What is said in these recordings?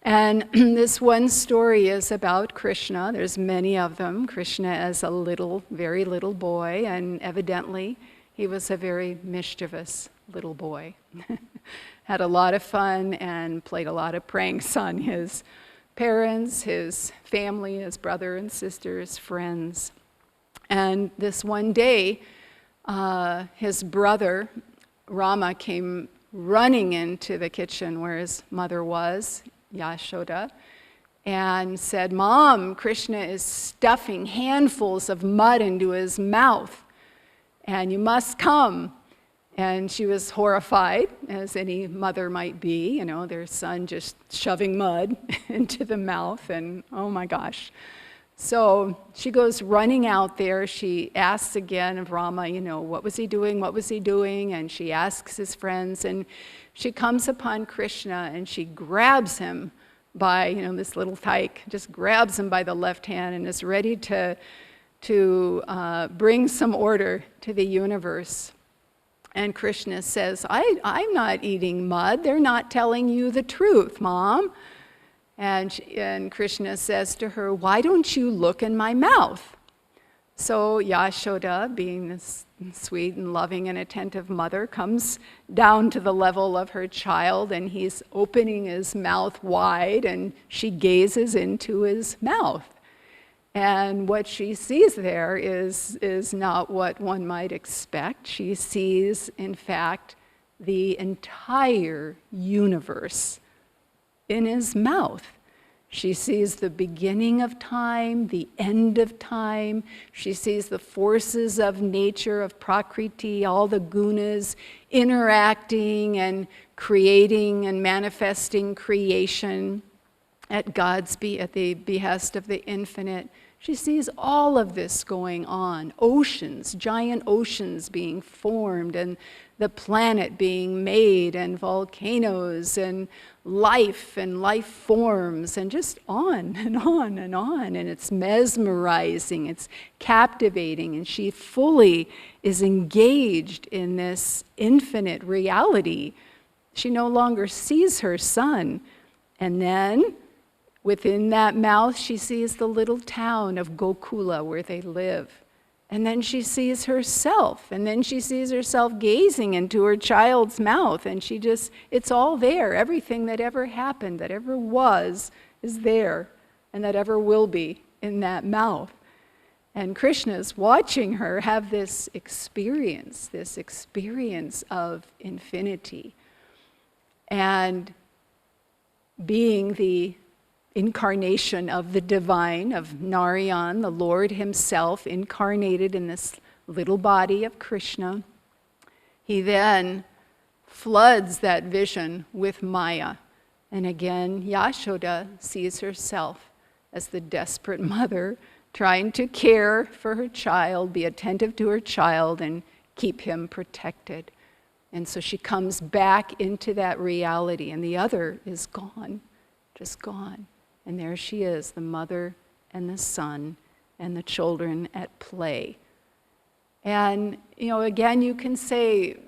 And this one story is about Krishna. There's many of them. Krishna as a little, very little boy, and evidently he was a very mischievous little boy. Had a lot of fun and played a lot of pranks on his parents, his family, his brother and sisters, friends. And this one day, his brother, Rama, came running into the kitchen where his mother was, Yasoda, and said, "Mom, Krishna is stuffing handfuls of mud into his mouth, and you must come." And she was horrified, as any mother might be, you know, their son just shoving mud into the mouth, and oh my gosh. So she goes running out there. She asks again of Rama, you know, what was he doing? What was he doing? And she asks his friends, and she comes upon Krishna, and she grabs him by, you know, this little tyke, just grabs him by the left hand and is ready to bring some order to the universe. And Krishna says, I'm not eating mud. They're not telling you the truth, Mom. And Krishna says to her, why don't you look in my mouth? So Yasoda, being this sweet and loving and attentive mother, comes down to the level of her child, and he's opening his mouth wide, and she gazes into his mouth. And what she sees there is not what one might expect. She sees, in fact, the entire universe in his mouth. She sees the beginning of time, the end of time. She sees the forces of nature, of Prakriti, all the gunas interacting and creating and manifesting creation at the behest of the infinite. She sees all of this going on, oceans, giant oceans being formed, and the planet being made, and volcanoes, and life forms, and just on and on and on. And it's mesmerizing, it's captivating, and she fully is engaged in this infinite reality. She no longer sees her son. And then, within that mouth, she sees the little town of Gokula where they live. And then she sees herself, and then she sees herself gazing into her child's mouth, and it's all there. Everything that ever happened, that ever was, is there, and that ever will be in that mouth. And Krishna's watching her have this experience of infinity. And being the incarnation of the divine, of Narayan, the Lord himself, incarnated in this little body of Krishna, he then floods that vision with Maya. And again, Yasoda sees herself as the desperate mother trying to care for her child, be attentive to her child, and keep him protected. And so she comes back into that reality, and the other is gone, just gone. And there she is, the mother and the son and the children at play. And, you know, again, you can say,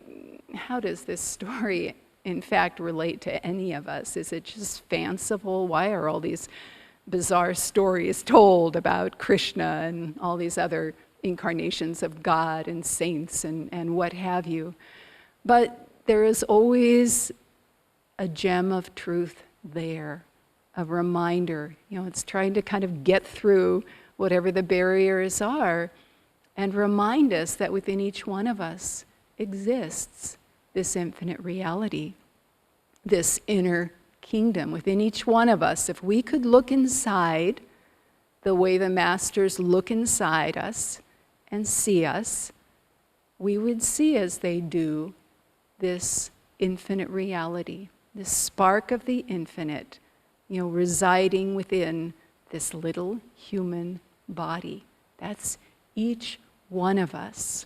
how does this story, in fact, relate to any of us? Is it just fanciful? Why are all these bizarre stories told about Krishna and all these other incarnations of God and saints and what have you? But there is always a gem of truth there. A reminder, you know, it's trying to kind of get through whatever the barriers are and remind us that within each one of us exists this infinite reality, this inner kingdom within each one of us. If we could look inside the way the masters look inside us and see us, we would see as they do this infinite reality, this spark of the infinite, you know, residing within this little human body. That's each one of us.